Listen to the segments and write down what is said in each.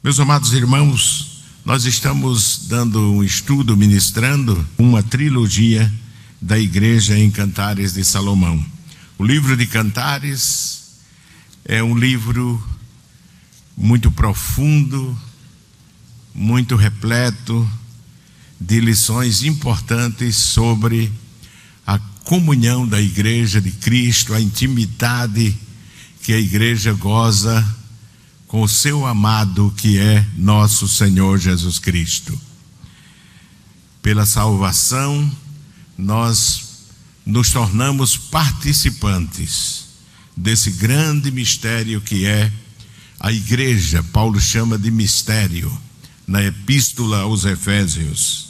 Meus amados irmãos, nós estamos dando um estudo, ministrando uma trilogia da Igreja em Cantares de Salomão. O livro de Cantares é um livro muito profundo, muito repleto de lições importantes sobre a comunhão da Igreja de Cristo, a intimidade que a Igreja goza com o seu amado, que é nosso Senhor Jesus Cristo. Pela salvação, nós nos tornamos participantes desse grande mistério que é a Igreja. Paulo chama de mistério na Epístola aos Efésios.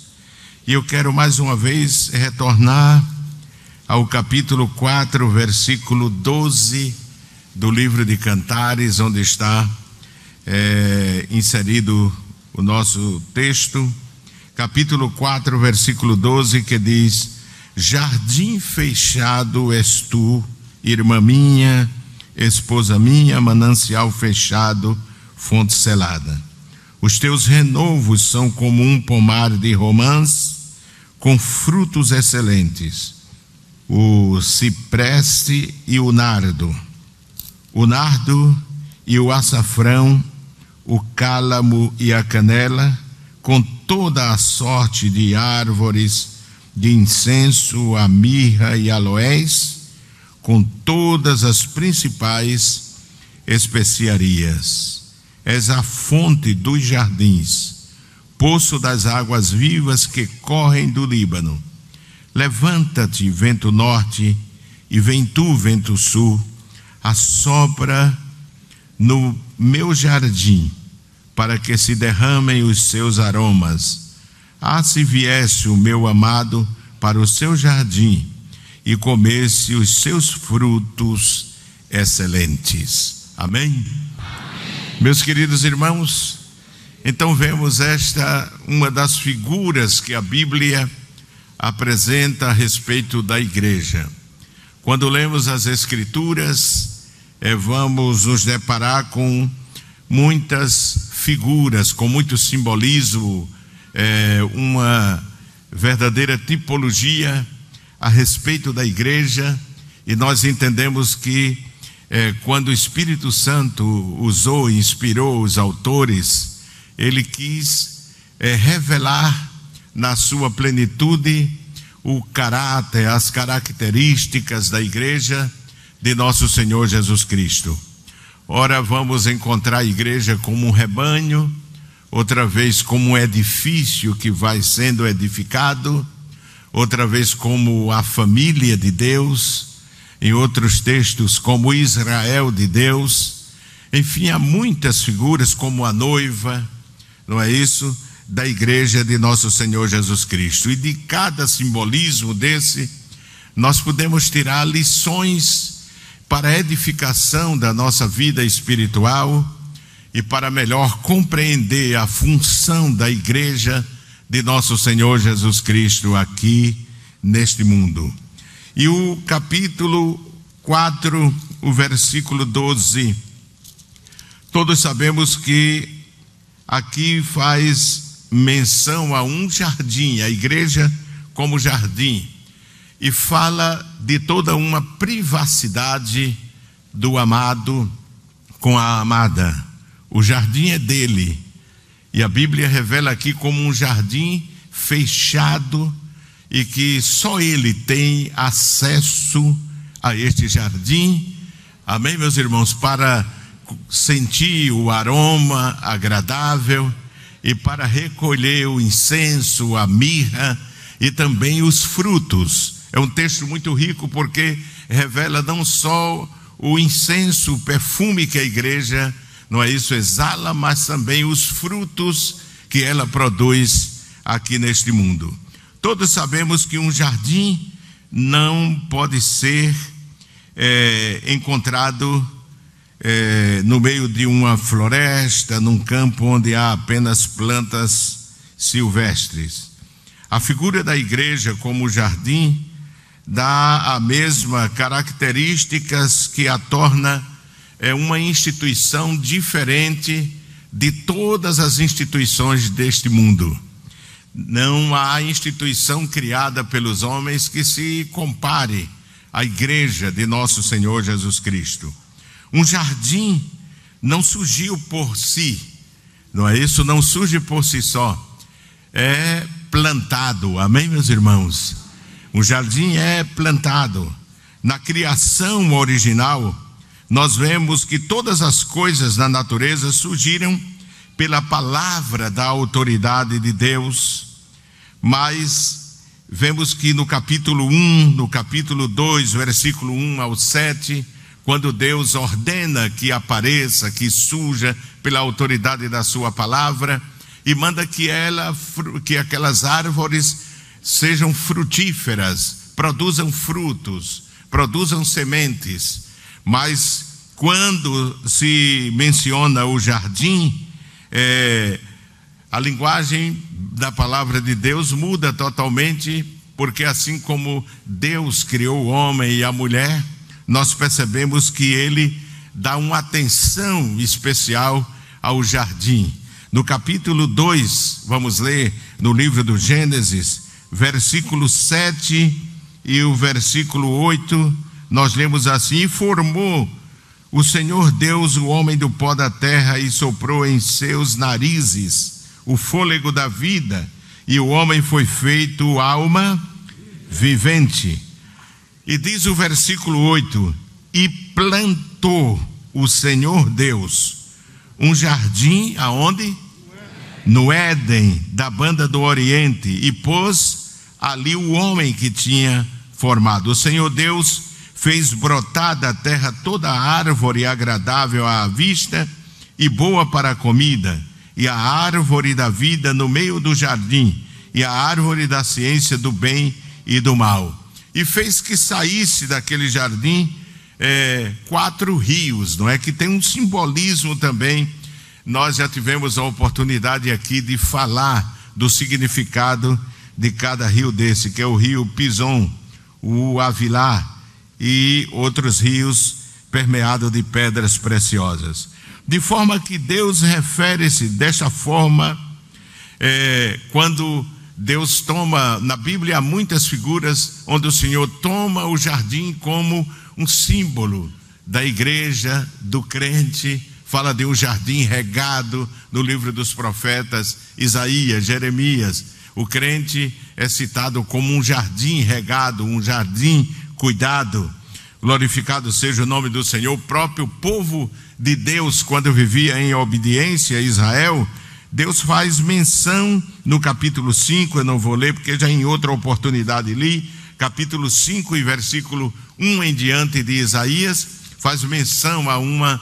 E eu quero mais uma vez retornar ao capítulo 4, versículo 12 do livro de Cantares, onde está inserido o nosso texto, capítulo 4, versículo 12, que diz: Jardim fechado és tu, irmã minha, esposa minha, manancial fechado, fonte selada. Os teus renovos são como um pomar de romãs, com frutos excelentes, o cipreste e o nardo e o açafrão, o cálamo e a canela, com toda a sorte de árvores de incenso, a mirra e aloés, com todas as principais especiarias. És a fonte dos jardins, poço das águas vivas que correm do Líbano. Levanta-te, vento norte, e vem tu, vento sul, assopra no meu jardim, para que se derramem os seus aromas. Ah, se viesse o meu amado para o seu jardim e comesse os seus frutos excelentes. Amém? Meus queridos irmãos, então vemos esta, uma das figuras que a Bíblia apresenta a respeito da igreja. Quando lemos as Escrituras, vamos nos deparar com muitas figuras, com muito simbolismo, uma verdadeira tipologia a respeito da igreja, e nós entendemos que quando o Espírito Santo usou e inspirou os autores, ele quis revelar na sua plenitude o caráter, as características da igreja de nosso Senhor Jesus Cristo. Ora, vamos encontrar a igreja como um rebanho, outra vez como um edifício que vai sendo edificado, outra vez como a família de Deus, em outros textos como Israel de Deus. Enfim, há muitas figuras como a noiva, não é isso? Da igreja de nosso Senhor Jesus Cristo. E de cada simbolismo desse, nós podemos tirar lições para a edificação da nossa vida espiritual e para melhor compreender a função da igreja de nosso Senhor Jesus Cristo aqui neste mundo. E o capítulo 4, o versículo 12, todos sabemos que aqui faz menção a um jardim, a igreja como jardim, e fala de toda uma privacidade do amado com a amada. O jardim é dele, e a Bíblia revela aqui como um jardim fechado, e que só ele tem acesso a este jardim. Amém, meus irmãos? Para sentir o aroma agradável e para recolher o incenso, a mirra e também os frutos. É um texto muito rico porque revela não só o incenso, o perfume que a igreja, não é isso, exala, mas também os frutos que ela produz aqui neste mundo. Todos sabemos que um jardim não pode ser encontrado no meio de uma floresta, num campo onde há apenas plantas silvestres. A figura da igreja como jardim dá a mesma características que a torna uma instituição diferente de todas as instituições deste mundo. Não há instituição criada pelos homens que se compare à igreja de nosso Senhor Jesus Cristo. Um jardim não surgiu por si, não é isso? Não surge por si só. É plantado, amém, meus irmãos? Um jardim é plantado. Na criação original, nós vemos que todas as coisas na natureza surgiram pela palavra da autoridade de Deus, mas vemos que no capítulo 1, no capítulo 2, versículo 1 ao 7, quando Deus ordena que apareça, que surja pela autoridade da sua palavra, e manda que aquelas árvores sejam frutíferas, produzam frutos, produzam sementes. Mas quando se menciona o jardim, a linguagem da palavra de Deus muda totalmente, porque assim como Deus criou o homem e a mulher, nós percebemos que ele dá uma atenção especial ao jardim. No capítulo 2, vamos ler no livro do Gênesis, versículo 7 e o versículo 8, nós lemos assim: e formou o Senhor Deus o homem do pó da terra e soprou em seus narizes o fôlego da vida, e o homem foi feito alma vivente. E diz o versículo 8: e plantou o Senhor Deus um jardim, aonde? No Éden, da banda do Oriente, e pôs ali o homem que tinha formado. O Senhor Deus fez brotar da terra toda árvore agradável à vista e boa para a comida, e a árvore da vida no meio do jardim, e a árvore da ciência do bem e do mal. E fez que saísse daquele jardim 4 rios, não é? Que tem um simbolismo também. Nós já tivemos a oportunidade aqui de falar do significado de cada rio desse, que é o rio Pison, o Avilá e outros rios permeados de pedras preciosas. De forma que Deus refere-se desta forma, quando Deus toma, na Bíblia há muitas figuras onde o Senhor toma o jardim como um símbolo da igreja, do crente. Fala de um jardim regado no livro dos profetas Isaías, Jeremias. O crente é citado como um jardim regado, um jardim cuidado. Glorificado seja o nome do Senhor. O próprio povo de Deus, quando vivia em obediência a Israel, Deus faz menção no capítulo 5, eu não vou ler porque já em outra oportunidade li, capítulo 5 e versículo 1 em diante de Isaías, faz menção a uma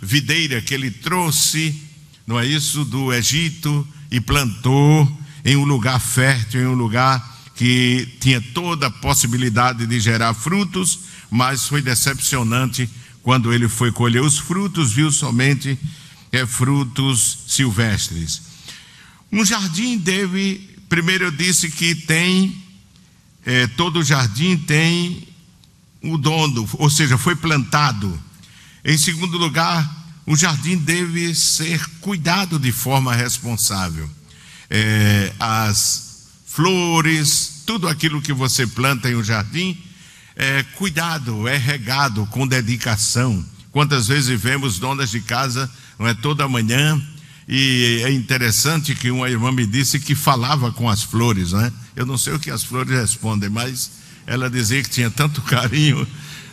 videira que ele trouxe, não é isso, do Egito, e plantou em um lugar fértil, em um lugar que tinha toda a possibilidade de gerar frutos, mas foi decepcionante quando ele foi colher os frutos, viu somente frutos silvestres. Um jardim primeiro eu disse que todo jardim tem o dono, ou seja, foi plantado. Em segundo lugar, o jardim deve ser cuidado de forma responsável. As flores, tudo aquilo que você planta em um jardim, cuidado, é regado com dedicação. Quantas vezes vemos donas de casa, não é, toda manhã, e é interessante que uma irmã me disse que falava com as flores, não é? Eu não sei o que as flores respondem, mas ela dizia que tinha tanto carinho,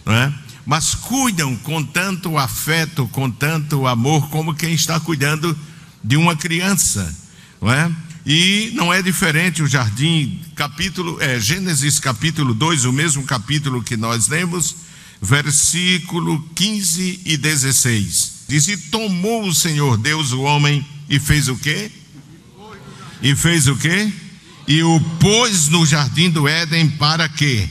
não é? Mas cuidam com tanto afeto, com tanto amor, como quem está cuidando de uma criança, não é? E não é diferente o jardim, Gênesis capítulo 2, o mesmo capítulo que nós lemos, versículo 15 e 16. Diz: e tomou o Senhor Deus o homem e fez o quê? E fez o quê? E o pôs no jardim do Éden para quê?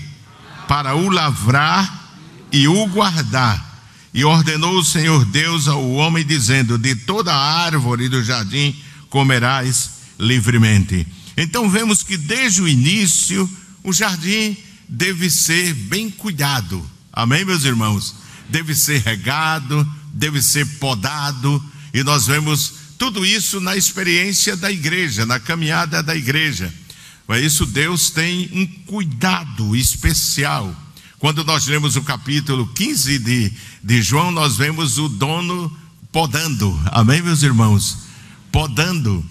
Para o lavrar e o guardar. E ordenou o Senhor Deus ao homem, dizendo: de toda a árvore do jardim comerás livremente. Então vemos que desde o início o jardim deve ser bem cuidado. Amém, meus irmãos? Deve ser regado, deve ser podado. E nós vemos tudo isso na experiência da igreja, na caminhada da igreja. Por isso Deus tem um cuidado especial. Quando nós lemos o capítulo 15 de João, nós vemos o dono podando, amém, meus irmãos? Podando,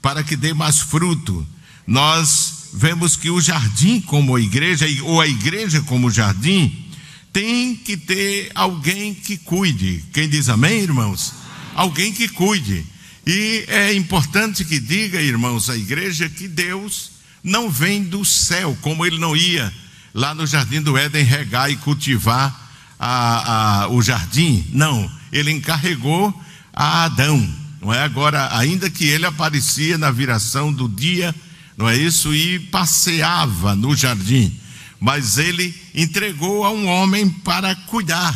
para que dê mais fruto. Nós vemos que o jardim como a igreja, ou a igreja como jardim, tem que ter alguém que cuide. Quem diz amém, irmãos? Alguém que cuide. E é importante que diga, irmãos, a igreja, que Deus não vem do céu, como ele não ia lá no jardim do Éden regar e cultivar o jardim. Não, ele encarregou a Adão, não é? Agora, ainda que ele aparecia na viração do dia, não é isso? E passeava no jardim, mas ele entregou a um homem para cuidar.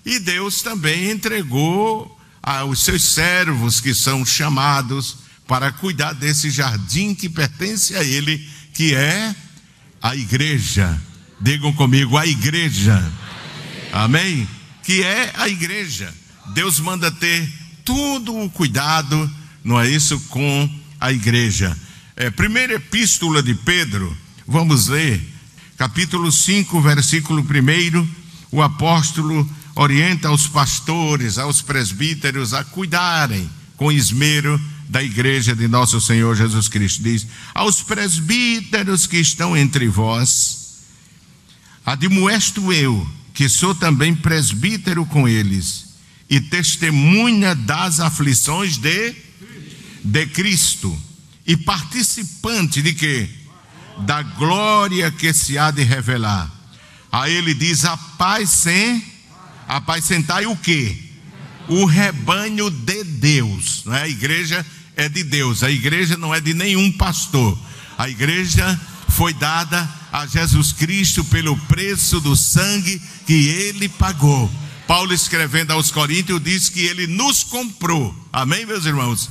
E Deus também entregou aos seus servos, que são chamados para cuidar desse jardim que pertence a ele, que é a igreja. Digam comigo, a igreja. Amém? Que é a igreja. Deus manda ter todo o cuidado, não é isso, com a igreja. Primeira epístola de Pedro, vamos ler, capítulo 5, versículo 1, o apóstolo orienta aos pastores, aos presbíteros a cuidarem com esmero da igreja de nosso Senhor Jesus Cristo. Diz: aos presbíteros que estão entre vós, admoesto eu, que sou também presbítero com eles, e testemunha das aflições de Cristo, e participante de quê? Da glória que se há de revelar. A ele diz: apacentai o quê? O rebanho de Deus, não é? A igreja é de Deus, a igreja não é de nenhum pastor. A igreja foi dada a Jesus Cristo pelo preço do sangue que ele pagou. Paulo, escrevendo aos Coríntios, diz que ele nos comprou. Amém, meus irmãos?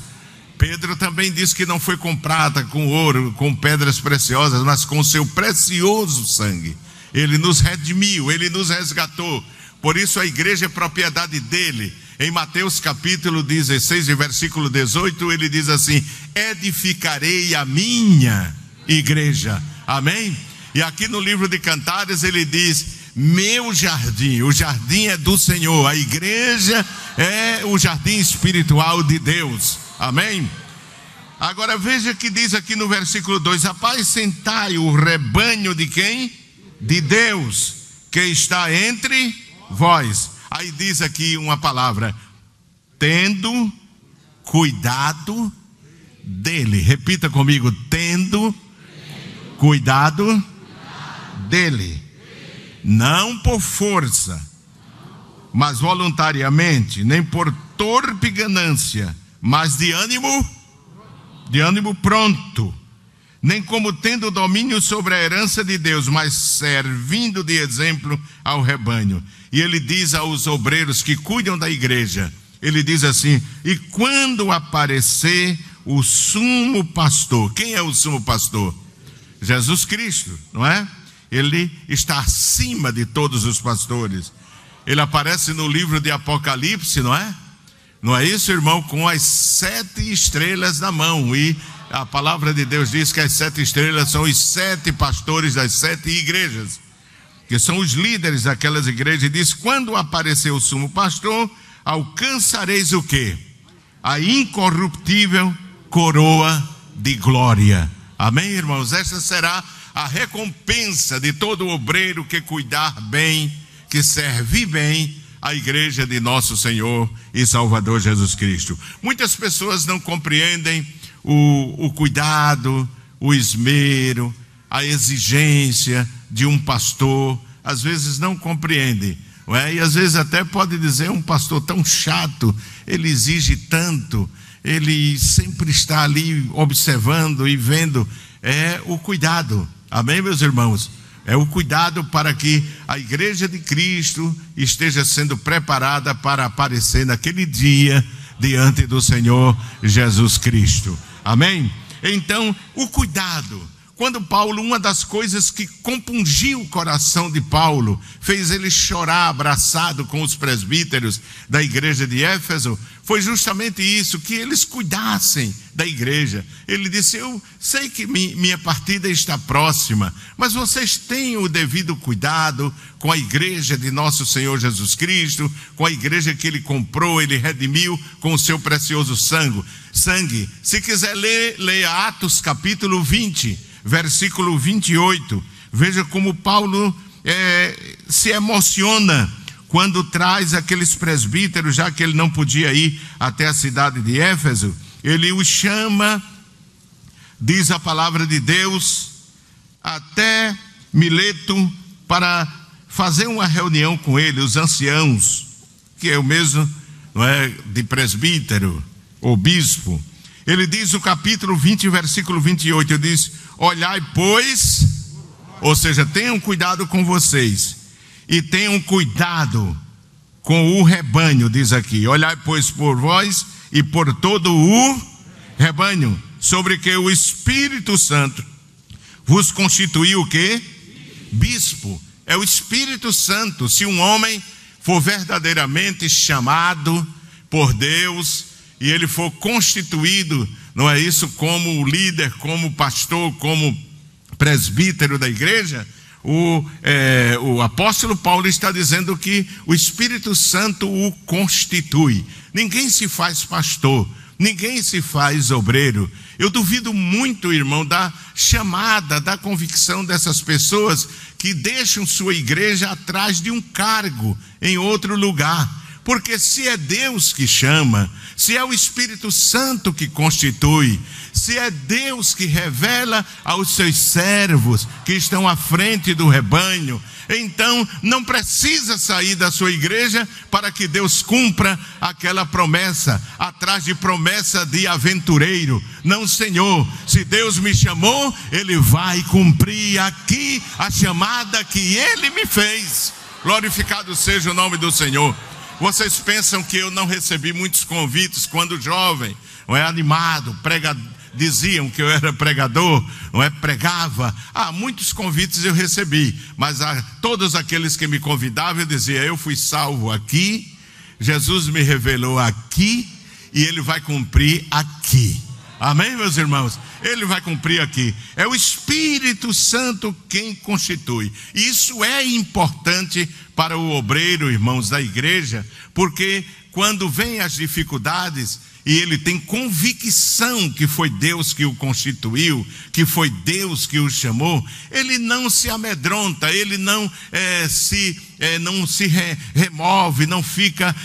Pedro também diz que não foi comprada com ouro, com pedras preciosas, mas com o seu precioso sangue. Ele nos redimiu, ele nos resgatou. Por isso a igreja é propriedade dele. Em Mateus capítulo 16, versículo 18, ele diz assim: edificarei a minha igreja. Amém? E aqui no livro de Cantares ele diz: meu jardim. O jardim é do Senhor, a igreja é o jardim espiritual de Deus. Amém? Agora veja que diz aqui no versículo 2: apacentai o rebanho de quem? De Deus, que está entre vós. Aí diz aqui uma palavra: tendo cuidado dele. Repita comigo: tendo cuidado dele. Não por força, mas voluntariamente, nem por torpe ganância, mas de ânimo pronto, nem como tendo domínio sobre a herança de Deus, mas servindo de exemplo ao rebanho. E ele diz aos obreiros que cuidam da igreja, ele diz assim: e quando aparecer o sumo pastor. Quem é o sumo pastor? Jesus Cristo, não é? Ele está acima de todos os pastores. Ele aparece no livro de Apocalipse, não é? Não é isso, irmão? Com as 7 estrelas na mão. E a palavra de Deus diz que as 7 estrelas são os 7 pastores das 7 igrejas, que são os líderes daquelas igrejas. E diz: quando aparecer o sumo pastor, alcançareis o quê? A incorruptível coroa de glória. Amém, irmãos? Esta será a recompensa de todo obreiro que cuidar bem, que servir bem a igreja de nosso Senhor e Salvador Jesus Cristo. Muitas pessoas não compreendem o cuidado, o esmero, a exigência de um pastor. Às vezes não compreendem, não é? E às vezes até pode dizer: um pastor tão chato, ele exige tanto, ele sempre está ali observando e vendo. É o cuidado, amém, meus irmãos? É o cuidado para que a igreja de Cristo esteja sendo preparada para aparecer naquele dia diante do Senhor Jesus Cristo. Amém? Então, o cuidado quando Paulo, uma das coisas que compungiu o coração de Paulo, fez ele chorar abraçado com os presbíteros da igreja de Éfeso, foi justamente isso, que eles cuidassem da igreja. Ele disse: eu sei que minha partida está próxima, mas vocês tenham o devido cuidado com a igreja de nosso Senhor Jesus Cristo, com a igreja que ele comprou, ele redimiu com o seu precioso sangue. Se quiser ler, leia Atos capítulo 20, versículo 28. Veja como Paulo se emociona quando traz aqueles presbíteros, já que ele não podia ir até a cidade de Éfeso. Ele os chama, diz a palavra de Deus, até Mileto, para fazer uma reunião com ele, os anciãos, que é o mesmo, não é, de presbítero ou bispo. Ele diz no capítulo 20, versículo 28, ele diz: olhai, pois, ou seja, tenham cuidado com vocês, e tenham cuidado com o rebanho, diz aqui. Olhai, pois, por vós e por todo o rebanho, sobre que o Espírito Santo vos constituiu o quê? Bispo. É o Espírito Santo. Se um homem for verdadeiramente chamado por Deus, e ele for constituído, não é isso, como líder, como pastor, como presbítero da igreja, o apóstolo Paulo está dizendo que o Espírito Santo o constitui. Ninguém se faz pastor, ninguém se faz obreiro. Eu duvido muito, irmão, da chamada, da convicção dessas pessoas que deixam sua igreja atrás de um cargo em outro lugar. Porque se é Deus que chama, se é o Espírito Santo que constitui, se é Deus que revela aos seus servos que estão à frente do rebanho, então não precisa sair da sua igreja para que Deus cumpra aquela promessa, atrás de promessa de aventureiro. Não, Senhor, se Deus me chamou, Ele vai cumprir aqui a chamada que Ele me fez. Glorificado seja o nome do Senhor. Vocês pensam que eu não recebi muitos convites quando jovem, não é, animado, diziam que eu era pregador, não é, pregava. Muitos convites eu recebi, mas a todos aqueles que me convidavam eu dizia: eu fui salvo aqui, Jesus me revelou aqui e Ele vai cumprir aqui. Amém, meus irmãos? Ele vai cumprir aqui. É o Espírito Santo quem constitui. Isso é importante para o obreiro, irmãos, da igreja, porque quando vem as dificuldades e ele tem convicção que foi Deus que o constituiu, que foi Deus que o chamou, ele não se amedronta, ele não se remove, não fica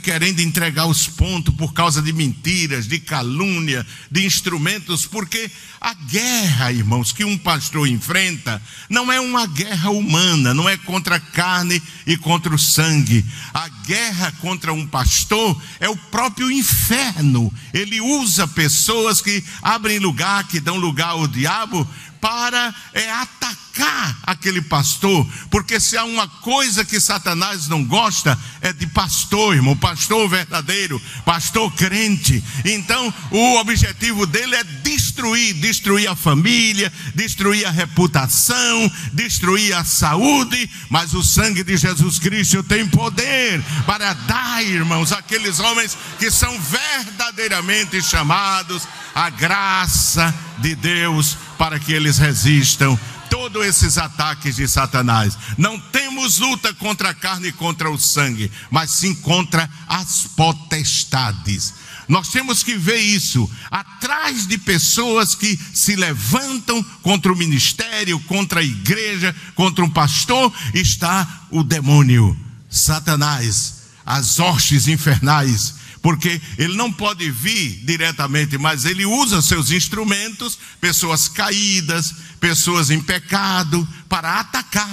querendo entregar os pontos por causa de mentiras, de calúnia, de instrumentos, porque a guerra, irmãos, que um pastor enfrenta não é uma guerra humana, não é contra a carne e contra o sangue. A guerra contra um pastor é o próprio inferno. Ele usa pessoas que abrem lugar, que dão lugar ao diabo, para atacar aquele pastor. Porque se há uma coisa que Satanás não gosta, é de pastor, irmão, pastor verdadeiro, pastor crente. Então o objetivo dele é destruir a família, destruir a reputação, destruir a saúde. Mas o sangue de Jesus Cristo tem poder para dar, irmãos, àqueles homens que são verdadeiramente chamados, a graça de Deus para que eles resistam todos esses ataques de Satanás. Não temos luta contra a carne e contra o sangue, mas sim contra as potestades. Nós temos que ver isso. Atrás de pessoas que se levantam contra o ministério, contra a igreja, contra um pastor, está o demônio, Satanás, as hostes infernais. Porque ele não pode vir diretamente, mas ele usa seus instrumentos, pessoas caídas, pessoas em pecado, para atacar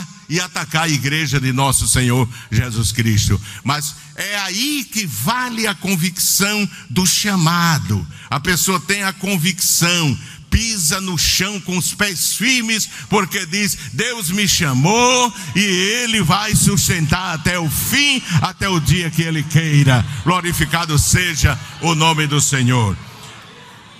a igreja de nosso Senhor Jesus Cristo. Mas é aí que vale a convicção do chamado. A pessoa tem a convicção, pisa no chão com os pés firmes, porque diz: Deus me chamou e Ele vai sustentar até o fim, até o dia que Ele queira. Glorificado seja o nome do Senhor.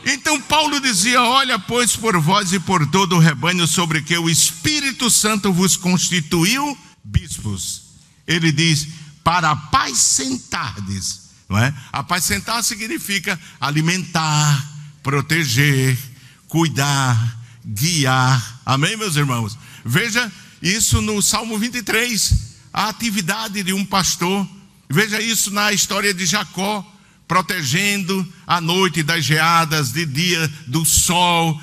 Então Paulo dizia: olha, pois, por vós e por todo o rebanho sobre que o Espírito Santo vos constituiu bispos. Ele diz: para apacentardes, não é? Apacentar significa alimentar, proteger, cuidar, guiar. Amém, meus irmãos? Veja isso no Salmo 23, a atividade de um pastor. Veja isso na história de Jacó, protegendo à noite das geadas, de dia do sol,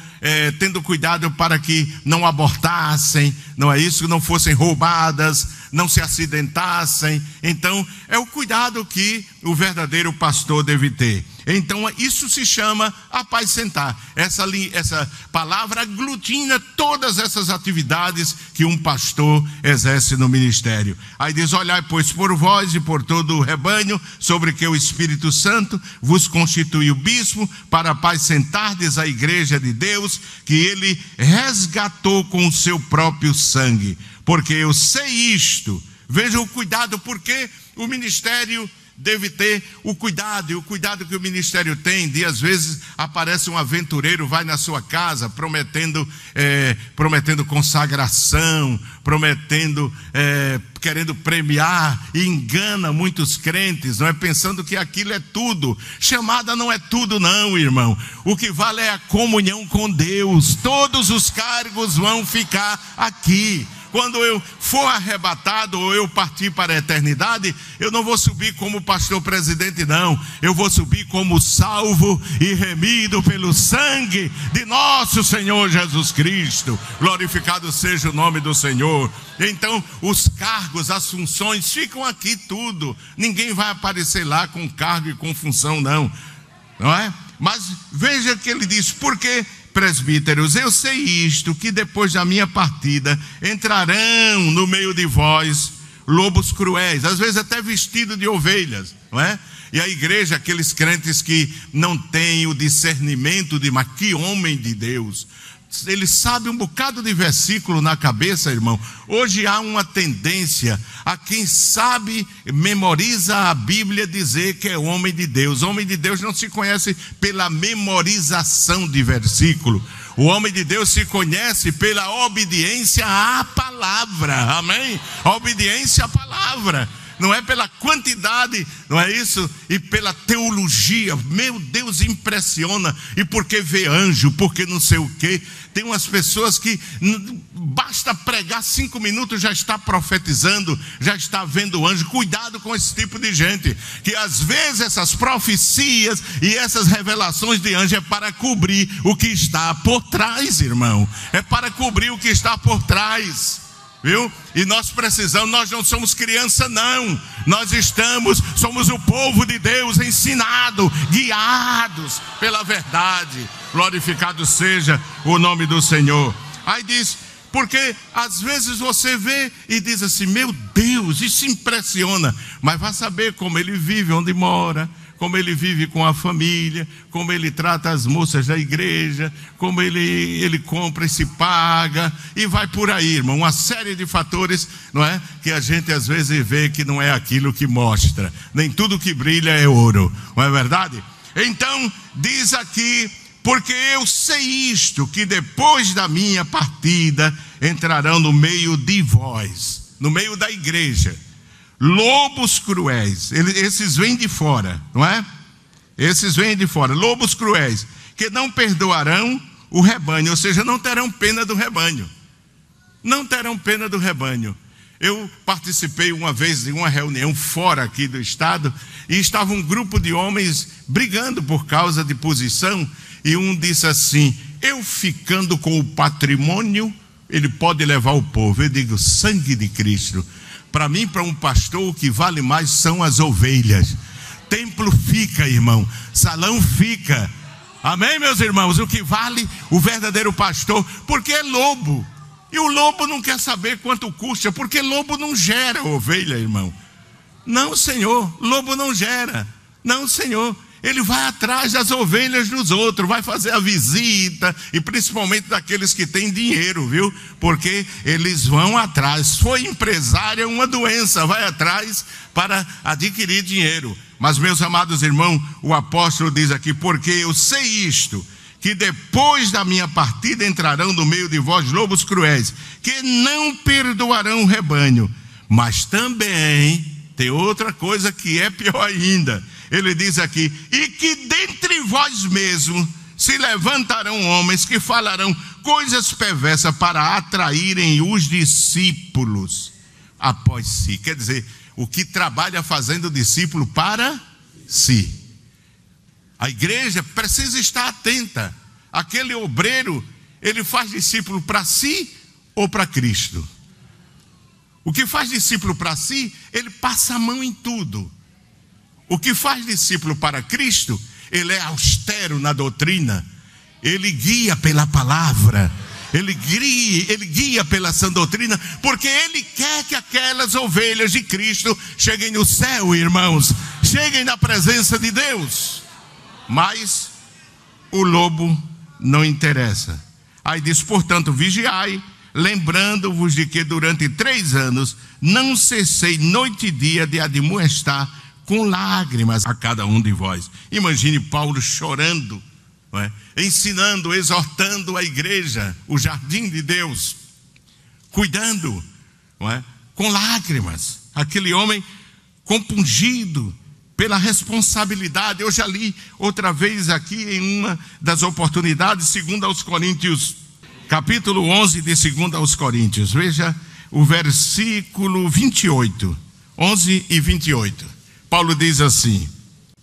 tendo cuidado para que não abortassem, não é isso? Não fossem roubadas, não se acidentassem. Então, é o cuidado que o verdadeiro pastor deve ter. Então, isso se chama apacentar. Essa palavra aglutina todas essas atividades que um pastor exerce no ministério. Aí diz: olhai, pois, por vós e por todo o rebanho, sobre que o Espírito Santo vos constituiu bispo, para apacentardes a igreja de Deus, que ele resgatou com o seu próprio sangue. Porque eu sei isto. Veja o cuidado, porque o ministério deve ter o cuidado, e o cuidado que o ministério tem, de às vezes aparece um aventureiro, vai na sua casa prometendo consagração, querendo premiar, e engana muitos crentes, não é? Pensando que aquilo é tudo. Chamada não é tudo, não, irmão. O que vale é a comunhão com Deus. Todos os cargos vão ficar aqui. Quando eu for arrebatado ou eu partir para a eternidade, eu não vou subir como pastor presidente, não. Eu vou subir como salvo e remido pelo sangue de nosso Senhor Jesus Cristo. Glorificado seja o nome do Senhor. Então, os cargos, as funções ficam aqui tudo. Ninguém vai aparecer lá com cargo e com função, não é? Mas veja que ele diz: porque, presbíteros, eu sei isto, que depois da minha partida entrarão no meio de vós lobos cruéis, às vezes até vestido de ovelhas, não é? E a igreja, aqueles crentes que não têm o discernimento de, mas que homem de Deus, ele sabe um bocado de versículo na cabeça, irmão. Hoje há uma tendência a quem sabe, memoriza a Bíblia, dizer que é homem de Deus. Homem de Deus não se conhece pela memorização de versículo. O homem de Deus se conhece pela obediência à palavra. Amém? A obediência à palavra. Não é pela quantidade, não é isso? E pela teologia. Meu Deus, impressiona. E porque vê anjo, porque não sei o quê. Tem umas pessoas que basta pregar 5 minutos, já está profetizando, já está vendo anjo. Cuidado com esse tipo de gente, que às vezes essas profecias e essas revelações de anjo é para cobrir o que está por trás, irmão. É para cobrir o que está por trás. Viu? E nós precisamos, nós não somos criança, não. Nós somos o povo de Deus, ensinado, guiados pela verdade. Glorificado seja o nome do Senhor. Aí diz: porque às vezes você vê e diz assim: meu Deus, isso impressiona. Mas vai saber como ele vive, onde mora, como ele vive com a família, como ele trata as moças da igreja, como ele compra e se paga, e vai por aí, irmão. Uma série de fatores, não é? Que a gente às vezes vê que não é aquilo que mostra. Nem tudo que brilha é ouro, não é verdade? Então, diz aqui: porque eu sei isto, que depois da minha partida entrarão no meio de vós, no meio da igreja, lobos cruéis. Esses vêm de fora, não é? Esses vêm de fora, lobos cruéis, que não perdoarão o rebanho, ou seja, não terão pena do rebanho. Não terão pena do rebanho. Eu participei uma vez de uma reunião fora aqui do estado, e estava um grupo de homens brigando por causa de posição, e um disse assim: eu ficando com o patrimônio, ele pode levar o povo. Eu digo: sangue de Cristo. Para mim, para um pastor, o que vale mais são as ovelhas. Templo fica, irmão. Salão fica. Amém, meus irmãos? O que vale o verdadeiro pastor, porque é lobo. E o lobo não quer saber quanto custa, porque lobo não gera ovelha, irmão. Não, Senhor, lobo não gera. Não, Senhor. Ele vai atrás das ovelhas dos outros, vai fazer a visita, e principalmente daqueles que têm dinheiro, viu? Porque eles vão atrás. Foi empresário, é uma doença, vai atrás para adquirir dinheiro. Mas, meus amados irmãos, o apóstolo diz aqui: porque eu sei isto, que depois da minha partida entrarão no meio de vós lobos cruéis, que não perdoarão o rebanho. Mas também tem outra coisa que é pior ainda. Ele diz aqui: e que dentre vós mesmos se levantarão homens que falarão coisas perversas para atraírem os discípulos após si. Quer dizer, o que trabalha fazendo discípulo para si. A igreja precisa estar atenta. Aquele obreiro, ele faz discípulo para si ou para Cristo? O que faz discípulo para si, ele passa a mão em tudo. O que faz discípulo para Cristo, ele é austero na doutrina, ele guia pela palavra, ele guia pela sã doutrina, porque ele quer que aquelas ovelhas de Cristo cheguem no céu, irmãos, cheguem na presença de Deus. Mas o lobo não interessa. Aí diz: portanto, vigiai, lembrando-vos de que durante 3 anos não cessei noite e dia de admoestar com lágrimas a cada um de vós. Imagine Paulo chorando, não é? Ensinando, exortando a igreja, o jardim de Deus, cuidando, não é? Com lágrimas. Aquele homem compungido pela responsabilidade. Eu já li outra vez aqui em uma das oportunidades, 2 aos Coríntios, capítulo 11 de 2 aos Coríntios. Veja o versículo 28, 11 e 28. Paulo diz assim: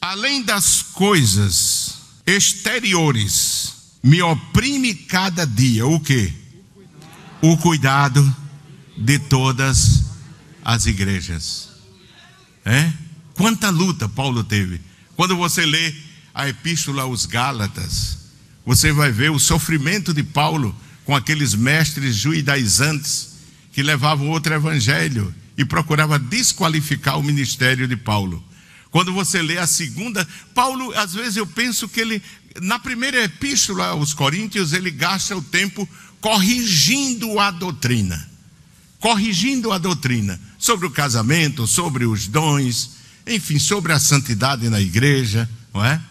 além das coisas exteriores, me oprime cada dia o quê? O cuidado de todas as igrejas. Quanta luta Paulo teve. Quando você lê a epístola aos Gálatas, você vai ver o sofrimento de Paulo com aqueles mestres judaizantes que levavam outro evangelho e procurava desqualificar o ministério de Paulo. Quando você lê a segunda, Paulo, às vezes eu penso que ele, na primeira epístola aos Coríntios, ele gasta o tempo corrigindo a doutrina sobre o casamento, sobre os dons, enfim, sobre a santidade na igreja, não é?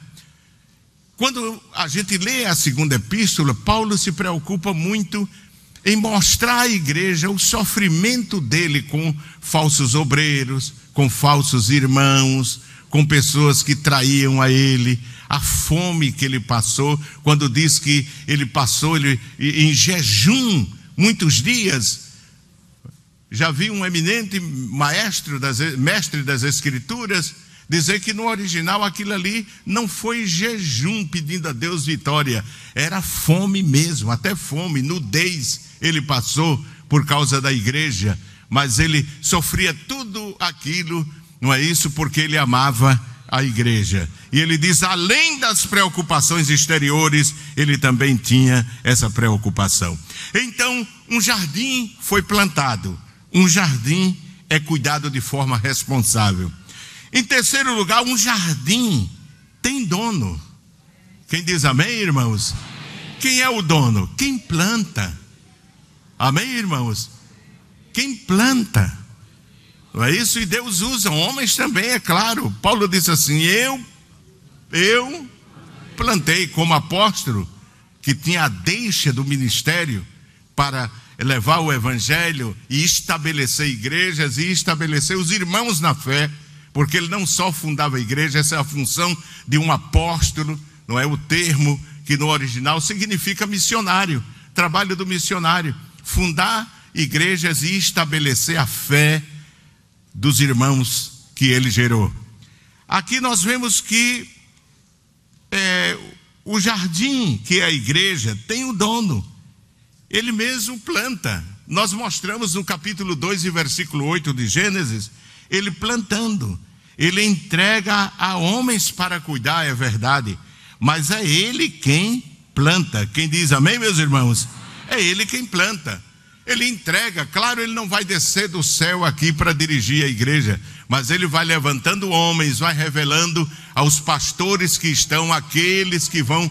Quando a gente lê a segunda epístola, Paulo se preocupa muito em mostrar à igreja o sofrimento dele com falsos obreiros, com falsos irmãos, com pessoas que traíam a ele, a fome que ele passou. Quando diz que ele passou em jejum muitos dias. Já vi um eminente mestre das Escrituras dizer que no original aquilo ali não foi jejum pedindo a Deus vitória, era fome mesmo, até fome, nudez ele passou por causa da igreja, mas ele sofria tudo aquilo, não é isso? Porque ele amava a igreja. E ele diz: além das preocupações exteriores, ele também tinha essa preocupação. Então, um jardim foi plantado. Um jardim é cuidado de forma responsável. Em terceiro lugar, um jardim tem dono. Quem diz amém, irmãos? Quem é o dono? Quem planta. Amém, irmãos? Quem planta. Não é isso? E Deus usa homens também, é claro. Paulo disse assim: eu plantei, como apóstolo, que tinha a deixa do ministério para levar o evangelho e estabelecer igrejas e estabelecer os irmãos na fé, porque ele não só fundava a igreja, essa é a função de um apóstolo, não é? O termo que no original significa missionário, trabalho do missionário, fundar igrejas e estabelecer a fé dos irmãos que ele gerou. Aqui nós vemos que o jardim, que é a igreja, tem um dono. Ele mesmo planta. Nós mostramos no capítulo 2 e versículo 8 de Gênesis, ele plantando. Ele entrega a homens para cuidar, é verdade, mas é ele quem planta. Quem diz amém, meus irmãos? É ele quem planta. Ele entrega, claro, ele não vai descer do céu aqui para dirigir a igreja, mas ele vai levantando homens, vai revelando aos pastores que estão, aqueles que vão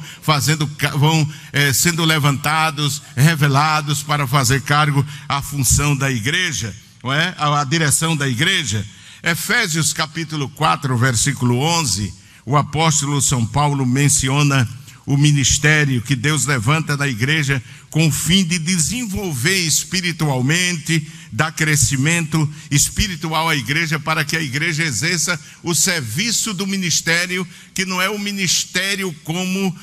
sendo levantados, revelados para fazer cargo à função da igreja, não é? A direção da igreja. Efésios capítulo 4, versículo 11, o apóstolo São Paulo menciona o ministério que Deus levanta na igreja com o fim de desenvolver espiritualmente, dar crescimento espiritual à igreja, para que a igreja exerça o serviço do ministério, que não é o ministério como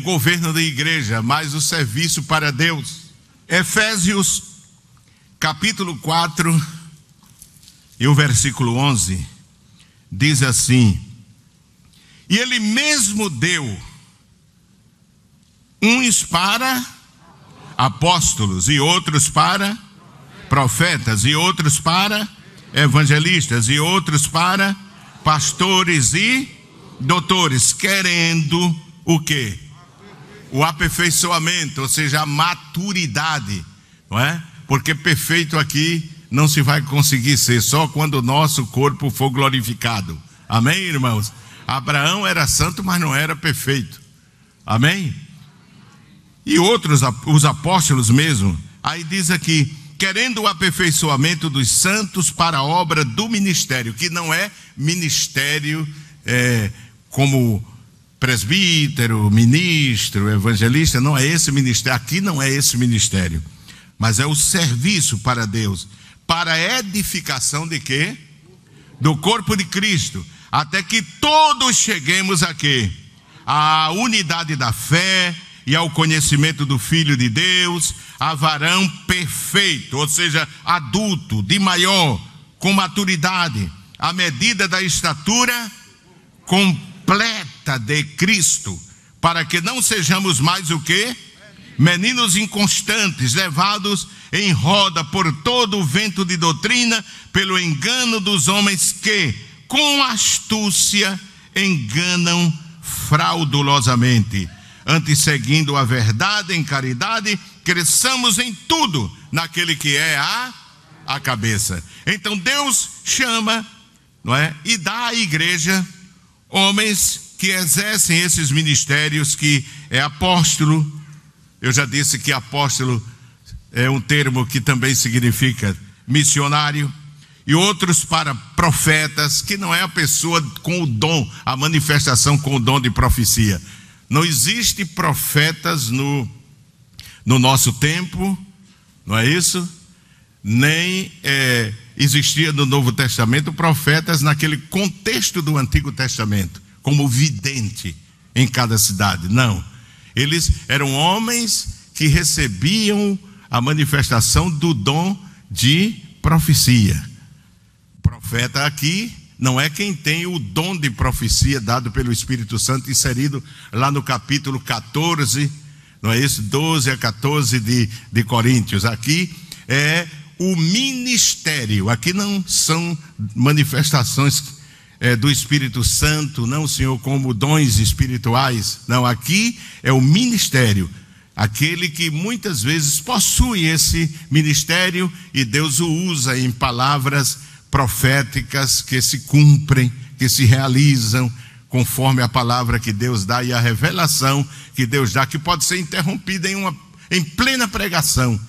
governo da igreja, mas o serviço para Deus. Efésios capítulo 4 e o versículo 11 diz assim: e ele mesmo deu uns para apóstolos, e outros para profetas, e outros para evangelistas, e outros para pastores e doutores, querendo o quê? O aperfeiçoamento, ou seja, a maturidade, não é? Porque perfeito aqui não se vai conseguir ser, só quando o nosso corpo for glorificado. Amém, irmãos? Abraão era santo, mas não era perfeito. Amém? E outros, os apóstolos mesmo, aí diz aqui, querendo o aperfeiçoamento dos santos para a obra do ministério, que não é ministério como presbítero, ministro, evangelista, não é esse ministério, aqui não é esse ministério, mas é o serviço para Deus, para a edificação de quê? Do corpo de Cristo, até que todos cheguemos a quê? À unidade da fé e ao conhecimento do Filho de Deus, a varão perfeito, ou seja, adulto, de maior, com maturidade, à medida da estatura completa de Cristo, para que não sejamos mais o quê? Meninos inconstantes, levados em roda por todo o vento de doutrina, pelo engano dos homens que, com astúcia, enganam fraudulosamente. Antes, seguindo a verdade em caridade, cresçamos em tudo naquele que é a cabeça. Então Deus chama, não é? E dá à igreja homens que exercem esses ministérios, que é apóstolo. Eu já disse que apóstolo é um termo que também significa missionário. E outros para profetas, que não é a pessoa com o dom, a manifestação com o dom de profecia. Não existe profetas no nosso tempo, não é isso? Nem existia no Novo Testamento profetas naquele contexto do Antigo Testamento, como vidente em cada cidade. Não, eles eram homens que recebiam a manifestação do dom de profecia. O profeta aqui não é quem tem o dom de profecia dado pelo Espírito Santo, inserido lá no capítulo 14, não é isso? 12 a 14 de Coríntios. Aqui é o ministério. Aqui não são manifestações do Espírito Santo, não, Senhor, como dons espirituais. Não, aqui é o ministério. Aquele que muitas vezes possui esse ministério e Deus o usa em palavras proféticas que se cumprem, que se realizam conforme a palavra que Deus dá e a revelação que Deus dá, que pode ser interrompida em plena pregação.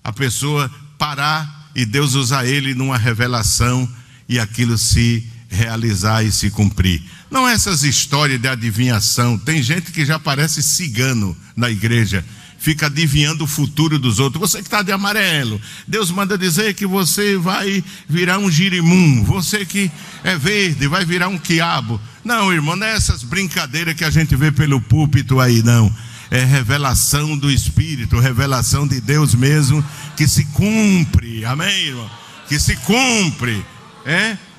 A pessoa parar e Deus usar ele numa revelação e aquilo se realizar e se cumprir. Não é essas histórias de adivinhação. Tem gente que já parece cigano na igreja, fica adivinhando o futuro dos outros. Você que está de amarelo, Deus manda dizer que você vai virar um girimum. Você que é verde vai virar um quiabo. Não, irmão, não é essas brincadeiras que a gente vê pelo púlpito aí, não. É revelação do Espírito, revelação de Deus mesmo, que se cumpre. Amém, irmão? Que se cumpre,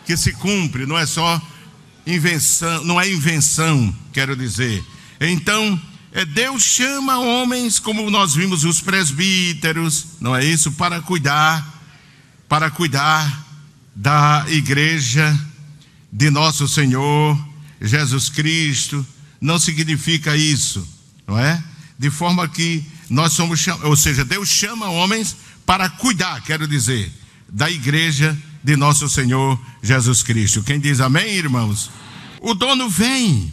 que se cumpre. Não é só invenção, não é invenção, quero dizer. Então, Deus chama homens, como nós vimos, os presbíteros, não é isso? Para cuidar da igreja de nosso Senhor Jesus Cristo. Não significa isso, não é? De forma que nós somos, ou seja, Deus chama homens para cuidar, quero dizer, da igreja de nosso Senhor Jesus Cristo. Quem diz amém, irmãos? O dono vem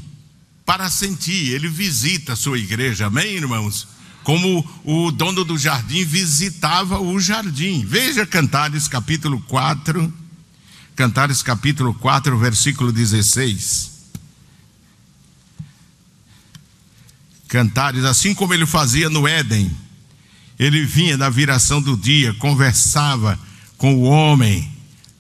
para sentir, ele visita a sua igreja, amém, irmãos? Como o dono do jardim visitava o jardim. Veja Cantares capítulo 4, Cantares capítulo 4, versículo 16. Cantares, assim como ele fazia no Éden, ele vinha na viração do dia, conversava com o homem,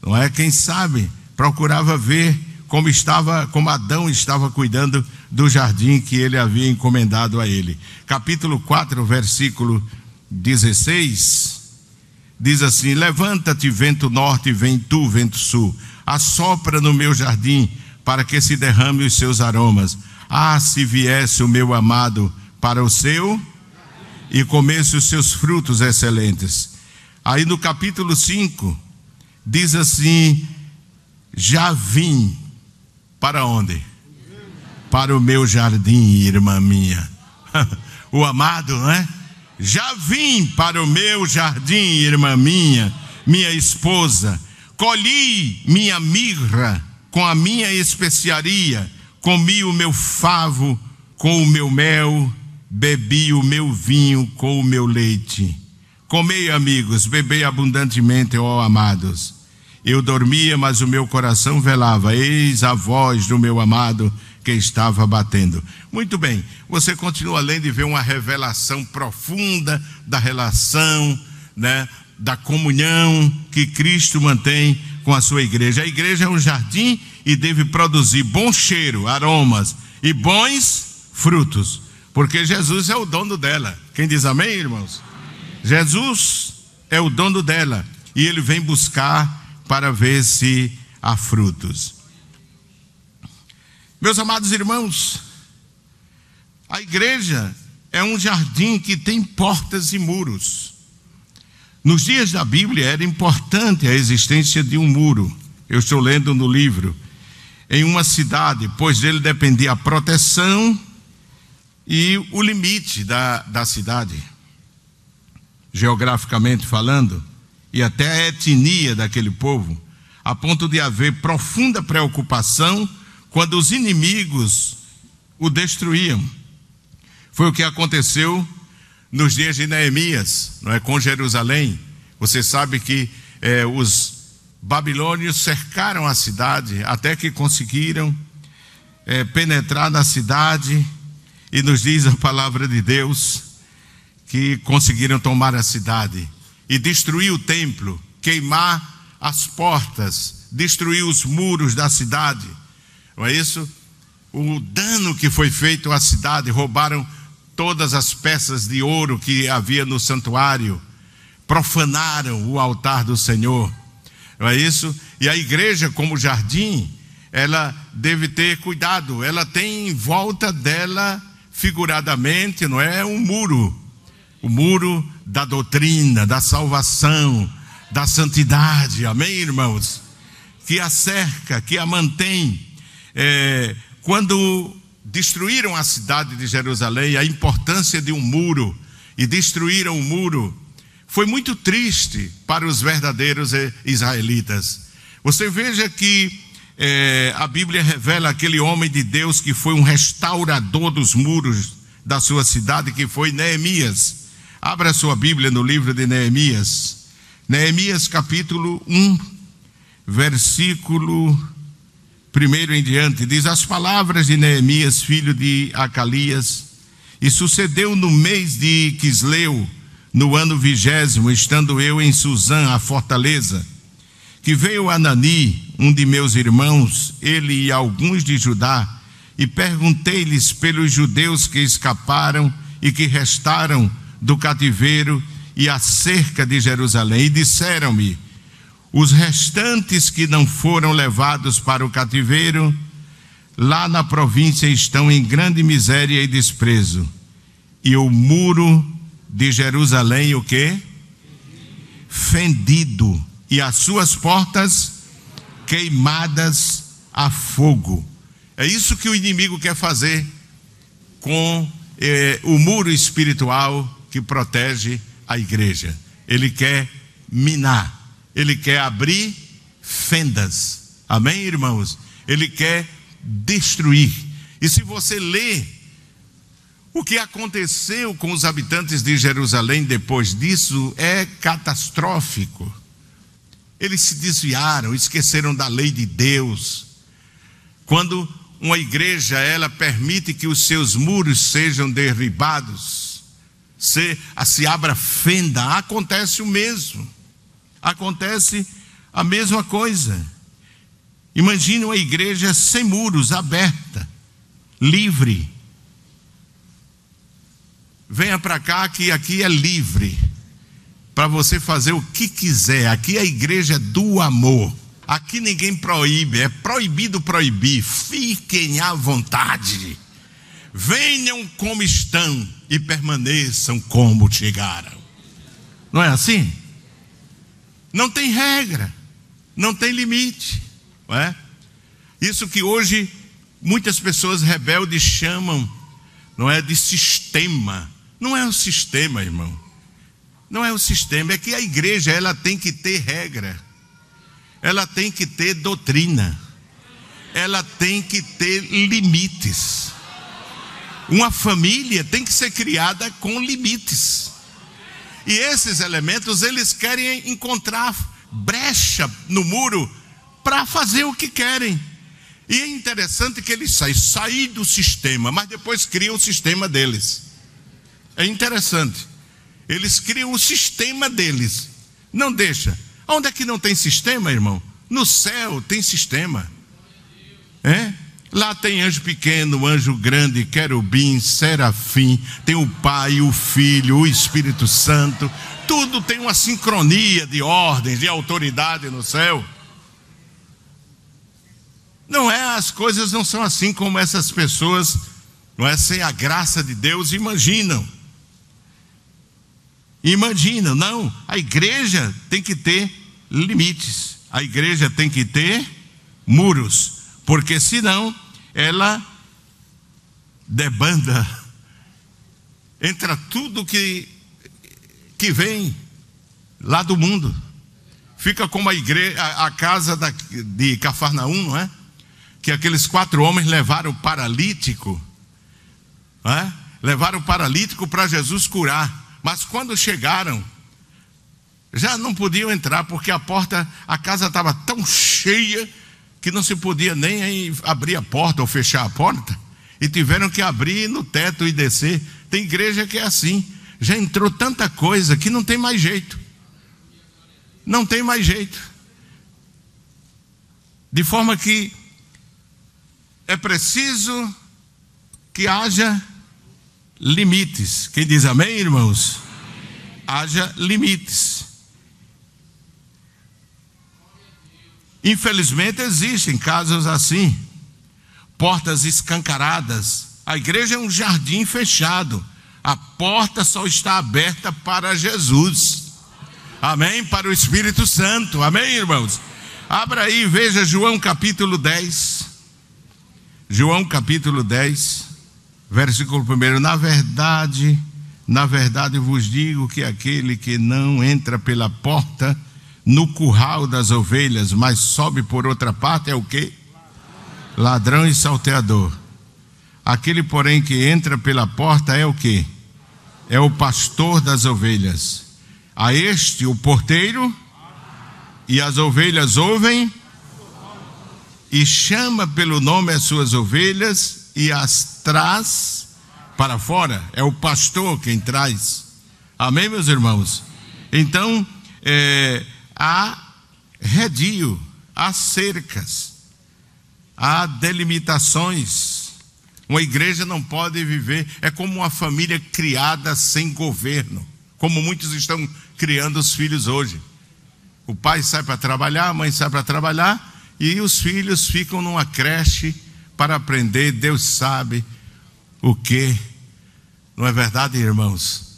não é? Quem sabe procurava ver como Adão estava cuidando do jardim que ele havia encomendado a ele. Capítulo 4, versículo 16, diz assim: levanta-te, vento norte, vem tu, vento sul, assopra no meu jardim, para que se derrame os seus aromas. Ah, se viesse o meu amado para o seu e comesse os seus frutos excelentes. Aí no capítulo 5, diz assim: já vim para onde? Para o meu jardim, irmã minha. O amado, não é? Já vim para o meu jardim, irmã minha, minha esposa. Colhi minha mirra com a minha especiaria, comi o meu favo com o meu mel, bebi o meu vinho com o meu leite. Comei, amigos, bebei abundantemente, ó amados. Eu dormia, mas o meu coração velava. Eis a voz do meu amado que estava batendo. Muito bem, você continua lendo e vê uma revelação profunda da relação, né, da comunhão que Cristo mantém com a sua igreja. A igreja é um jardim e deve produzir bom cheiro, aromas e bons frutos, porque Jesus é o dono dela. Quem diz amém, irmãos? Amém. Jesus é o dono dela e ele vem buscar para ver se há frutos. Meus amados irmãos, a igreja é um jardim que tem portas e muros. Nos dias da Bíblia era importante a existência de um muro. Eu estou lendo no livro. Em uma cidade, pois dele dependia a proteção e o limite da cidade, geograficamente falando, e até a etnia daquele povo, a ponto de haver profunda preocupação quando os inimigos o destruíam. Foi o que aconteceu nos dias de Neemias, não é, com Jerusalém. Você sabe que os babilônios cercaram a cidade até que conseguiram penetrar na cidade, e nos diz a palavra de Deus que conseguiram tomar a cidade e destruir o templo, queimar as portas, destruir os muros da cidade. Não é isso? O dano que foi feito à cidade, roubaram todas as peças de ouro que havia no santuário, profanaram o altar do Senhor. Não é isso? E a igreja, como jardim, ela deve ter cuidado. Ela tem em volta dela, figuradamente, não é, um muro. O muro da doutrina, da salvação, da santidade. Amém, irmãos? Que a cerca, que a mantém. Quando destruíram a cidade de Jerusalém, a importância de um muro, e destruíram o muro, foi muito triste para os verdadeiros israelitas. Você veja que a Bíblia revela aquele homem de Deus que foi um restaurador dos muros da sua cidade, que foi Neemias. Abra sua Bíblia no livro de Neemias. Neemias capítulo 1, versículo 1 em diante, diz: as palavras de Neemias, filho de Acalias. E sucedeu no mês de Quisleu, no ano 20º, estando eu em Suzã, a fortaleza, que veio Anani, um de meus irmãos, ele e alguns de Judá, e perguntei-lhes pelos judeus que escaparam e que restaram do cativeiro e acerca de Jerusalém. E disseram-me: os restantes que não foram levados para o cativeiro, lá na província estão em grande miséria e desprezo. E o muro de Jerusalém, o quê? Fendido, e as suas portas queimadas a fogo. É isso que o inimigo quer fazer com o muro espiritual que protege a igreja. Ele quer minar, ele quer abrir fendas. Amém, irmãos? Ele quer destruir. E se você lê o que aconteceu com os habitantes de Jerusalém depois disso, é catastrófico. Eles se desviaram, esqueceram da lei de Deus. Quando uma igreja, ela permite que os seus muros sejam derribados, se abra fenda, acontece o mesmo. Acontece a mesma coisa. Imagine uma igreja sem muros, aberta, livre. Venha para cá, que aqui é livre, para você fazer o que quiser. Aqui é a igreja do amor. Aqui ninguém proíbe, é proibido proibir. Fiquem à vontade. Venham como estão e permaneçam como chegaram. Não é assim? Não tem regra, não tem limite, não é? Isso que hoje muitas pessoas rebeldes chamam, não é, de sistema. Não é o sistema, irmão. Não é o sistema, é que a igreja, ela tem que ter regra. Ela tem que ter doutrina. Ela tem que ter limites. Uma família tem que ser criada com limites. E esses elementos, eles querem encontrar brecha no muro para fazer o que querem. E é interessante que eles saem do sistema, mas depois criam o sistema deles. É interessante. Eles criam o sistema deles. Não deixa. Onde é que não tem sistema, irmão? No céu tem sistema. Lá tem anjo pequeno, anjo grande, querubim, serafim. Tem o Pai, o Filho, o Espírito Santo. Tudo tem uma sincronia de ordens, de autoridade no céu. Não é, as coisas não são assim como essas pessoas, não é, sem a graça de Deus, imaginam. Imagina, não, a igreja tem que ter limites, a igreja tem que ter muros, porque senão ela debanda, entra tudo que vem lá do mundo, fica como a igreja, a casa de Cafarnaum, não é? Que aqueles 4 homens levaram o paralítico, não é? Levaram o paralítico para Jesus curar. Mas quando chegaram, já não podiam entrar, porque a casa estava tão cheia que não se podia nem abrir a porta ou fechar a porta. E tiveram que abrir no teto e descer. Tem igreja que é assim. Já entrou tanta coisa que não tem mais jeito. Não tem mais jeito. De forma que é preciso que haja limites. Quem diz amém, irmãos? Amém. Haja limites. Infelizmente existem casos assim, portas escancaradas. A igreja é um jardim fechado, a porta só está aberta para Jesus, amém? Para o Espírito Santo, amém, irmãos? Abra aí, veja João capítulo 10. João capítulo 10, versículo 1. Na verdade vos digo que aquele que não entra pela porta no curral das ovelhas, mas sobe por outra parte, é o quê? Ladrão e salteador. Aquele, porém, que entra pela porta é o quê? É o pastor das ovelhas. A este o porteiro, e as ovelhas ouvem, e chama pelo nome as suas ovelhas e as traz para fora. É o pastor quem traz. Amém, meus irmãos? Então, há redio, há cercas, há delimitações. Uma igreja não pode viver, é como uma família criada sem governo, como muitos estão criando os filhos hoje. O pai sai para trabalhar, a mãe sai para trabalhar, e os filhos ficam numa creche para aprender, Deus sabe o que. Não é verdade, irmãos?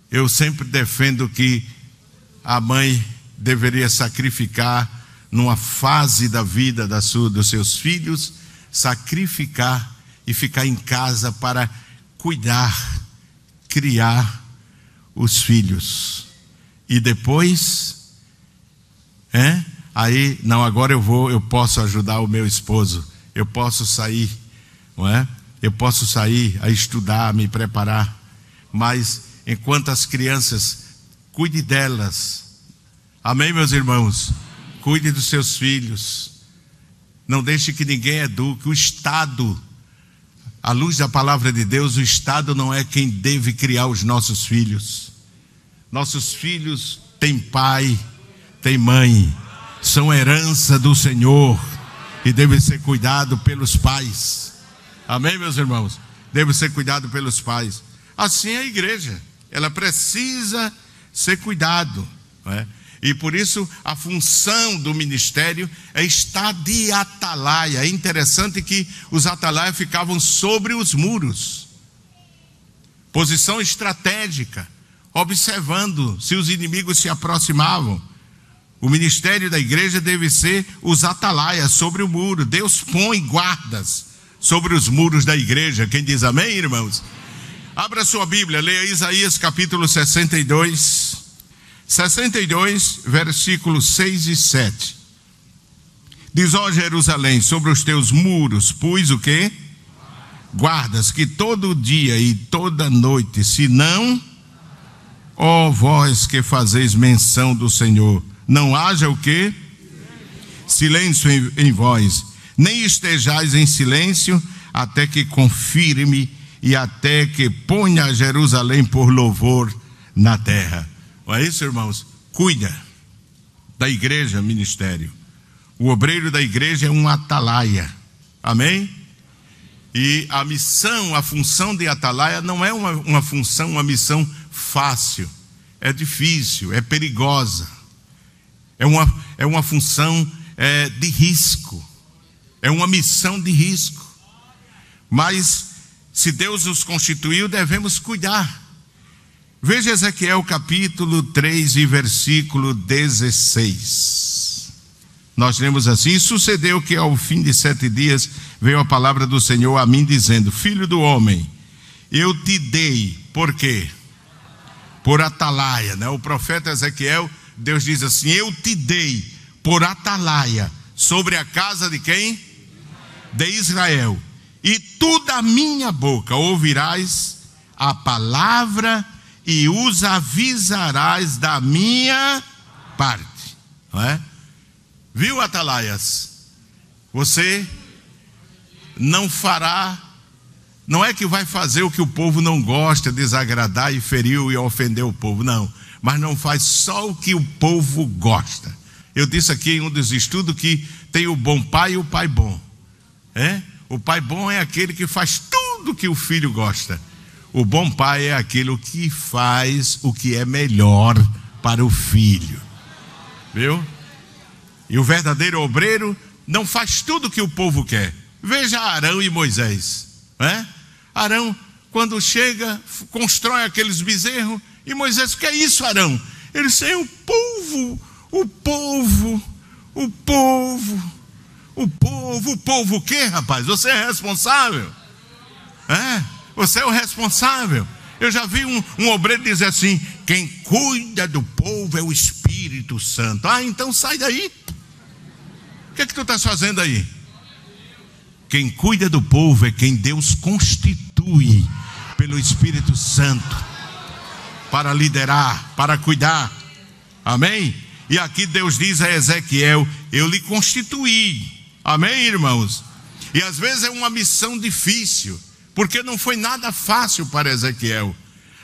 Eu sempre defendo que a mãe deveria sacrificar numa fase da vida dos seus filhos, sacrificar e ficar em casa para cuidar, criar os filhos. E depois, aí, não, agora eu posso ajudar o meu esposo, eu posso sair, não é? Eu posso sair a estudar, a me preparar, mas enquanto as crianças, cuide delas, Amém, meus irmãos? Cuide dos seus filhos. Não deixe que ninguém eduque. O Estado, à luz da palavra de Deus, o Estado não é quem deve criar os nossos filhos. Nossos filhos têm pai, têm mãe, são herança do Senhor e devem ser cuidados pelos pais. Amém, meus irmãos? Devem ser cuidados pelos pais. Assim é a igreja, ela precisa ser cuidado, não é? E por isso a função do ministério é estar de atalaia. É interessante que os atalaias ficavam sobre os muros, posição estratégica, observando se os inimigos se aproximavam. O ministério da igreja deve ser os atalaias sobre o muro. Deus põe guardas sobre os muros da igreja. Quem diz amém, irmãos? Abra sua Bíblia, leia Isaías capítulo 62, versículos 6 e 7. Diz: ó Jerusalém, sobre os teus muros pus o quê? Guardas, que todo dia e toda noite, se não, ó vós que fazeis menção do Senhor, não haja o quê? Silêncio em vós, nem estejais em silêncio, até que confirme e até que ponha Jerusalém por louvor na terra. Não é isso, irmãos? Cuida da igreja, ministério. O obreiro da igreja é um atalaia. Amém? E a missão, a função de atalaia não é uma função, uma missão fácil. É difícil, é perigosa. É uma função de risco. É uma missão de risco. Mas se Deus nos constituiu, devemos cuidar. Veja Ezequiel capítulo 3 e versículo 16. Nós lemos assim: e sucedeu que ao fim de 7 dias veio a palavra do Senhor a mim dizendo: filho do homem, eu te dei, por quê? Por atalaia, né? O profeta Ezequiel, Deus diz assim: eu te dei por atalaia sobre a casa de quem? De Israel. E tu da minha boca ouvirás a palavra e os avisarás da minha parte. Não é? Viu, atalaias? Você não fará, não é que vai fazer o que o povo não gosta, desagradar e ferir e ofender o povo, não. Mas não faz só o que o povo gosta. Eu disse aqui em um dos estudos que tem o bom pai e o pai bom. O pai bom é aquele que faz tudo que o filho gosta. O bom pai é aquele que faz o que é melhor para o filho. Viu? E o verdadeiro obreiro não faz tudo o que o povo quer. Veja Arão e Moisés. Arão, quando chega, constrói aqueles bezerros. E Moisés: o que é isso, Arão? Ele disse: é o povo o quê, rapaz? Você é responsável? Você é o responsável. Eu já vi um obreiro dizer assim: quem cuida do povo é o Espírito Santo. Então sai daí. O que é que tu estás fazendo aí? Quem cuida do povo é quem Deus constitui pelo Espírito Santo para liderar, para cuidar. Amém? E aqui Deus diz a Ezequiel: eu lhe constituí. Amém, irmãos? E às vezes é uma missão difícil, porque não foi nada fácil para Ezequiel.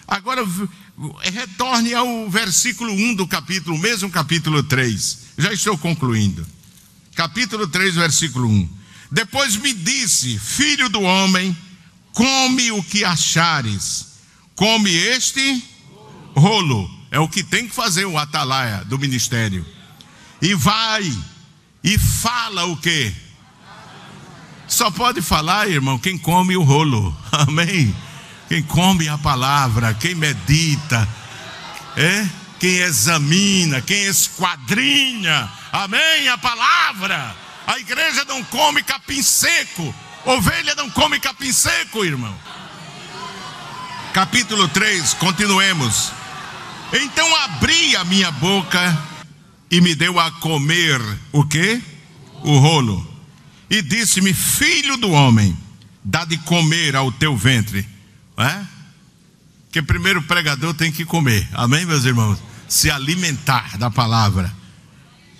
Agora retorne ao versículo 1 do capítulo, mesmo capítulo 3. Já estou concluindo. Capítulo 3, versículo 1. Depois me disse: filho do homem, come o que achares. Come este rolo. É o que tem que fazer o atalaia do ministério. E vai e fala o quê? Só pode falar, irmão, quem come o rolo. Amém? Quem come a palavra, quem medita, quem examina, quem esquadrinha. Amém? A palavra. A igreja não come capim seco. Ovelha não come capim seco, irmão. Capítulo 3, continuemos. Então abri a minha boca e me deu a comer o quê? O rolo. E disse-me: filho do homem, dá de comer ao teu ventre. Porque primeiro o pregador tem que comer. Amém, meus irmãos? se alimentar da palavra.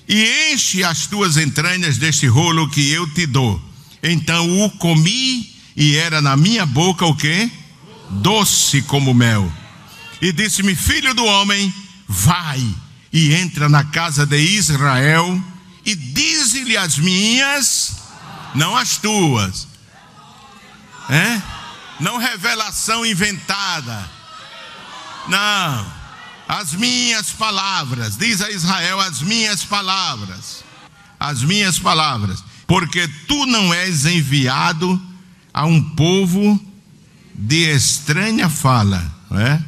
E enche as tuas entranhas deste rolo que eu te dou. Então o comi e era na minha boca o quê? Doce como mel. E disse-me: filho do homem, vai e entra na casa de Israel e dize-lhe as minhas, não as tuas. Não revelação inventada. Não. As minhas palavras. Diz a Israel: as minhas palavras. As minhas palavras. Porque tu não és enviado a um povo de estranha fala. Não é?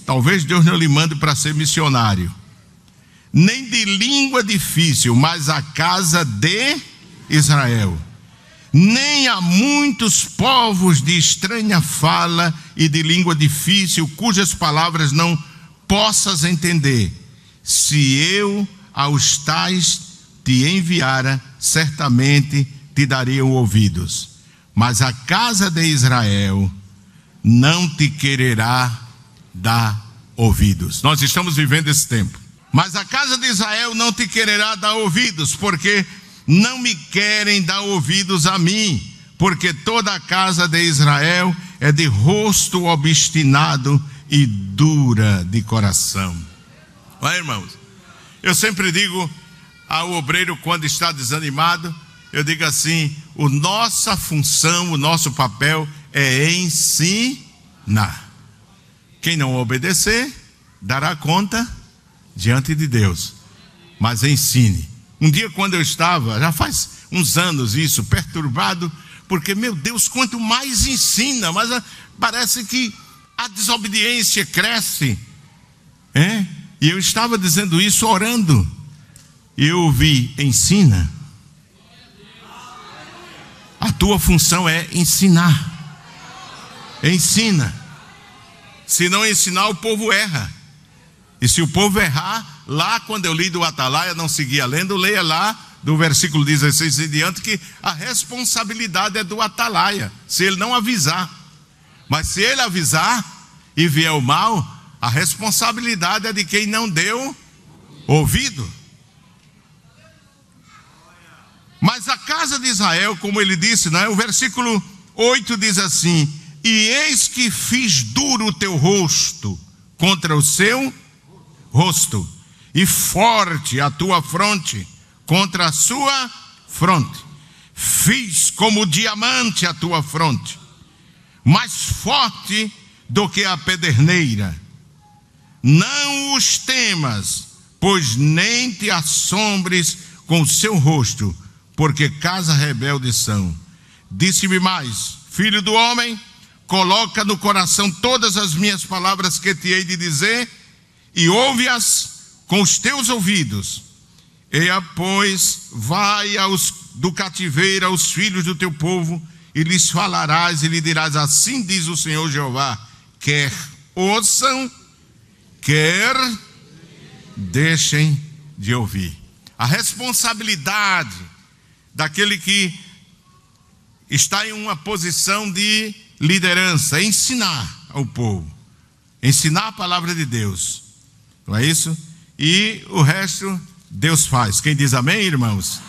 Talvez Deus não lhe mande para ser missionário. Nem de língua difícil, mas a casa de Israel. Nem a muitos povos de estranha fala e de língua difícil, cujas palavras não possas entender. Se eu aos tais te enviara, certamente te dariam ouvidos. Mas a casa de Israel não te quererá dar ouvidos. Nós estamos vivendo esse tempo. Mas a casa de Israel não te quererá dar ouvidos, porque não me querem dar ouvidos a mim, porque toda a casa de Israel é de rosto obstinado e dura de coração. Olha, irmãos, eu sempre digo ao obreiro quando está desanimado, eu digo assim: nossa função, o nosso papel é ensinar. Quem não obedecer, dará conta diante de Deus. Mas ensine. Um dia, quando eu estava, já faz uns anos isso, perturbado, porque, meu Deus, quanto mais ensina, mas parece que a desobediência cresce. E eu estava dizendo isso, orando, e eu ouvi: ensina. A tua função é ensinar. Ensina. Se não ensinar, o povo erra. E se o povo errar, lá quando eu li do Atalaia, não seguia lendo, leia lá do versículo 16 em diante, que a responsabilidade é do Atalaia, se ele não avisar. Mas se ele avisar e vier o mal, a responsabilidade é de quem não deu ouvido. Mas a casa de Israel, como ele disse, o versículo 8 diz assim: e eis que fiz duro o teu rosto contra o seu rosto, e forte a tua fronte contra a sua fronte. Fiz como diamante a tua fronte, mais forte do que a pederneira. Não os temas, pois nem te assombres com o seu rosto, porque casa rebelde são. Disse-me mais: filho do homem, coloca no coração todas as minhas palavras que te hei de dizer, e ouve-as com os teus ouvidos. Eia, pois, vai do cativeiro aos filhos do teu povo, e lhes falarás e lhe dirás: assim diz o Senhor Jeová, quer ouçam, quer deixem de ouvir. A responsabilidade daquele que está em uma posição de liderança é ensinar ao povo, ensinar a palavra de Deus, não é isso? E o resto Deus faz. Quem diz amém, irmãos?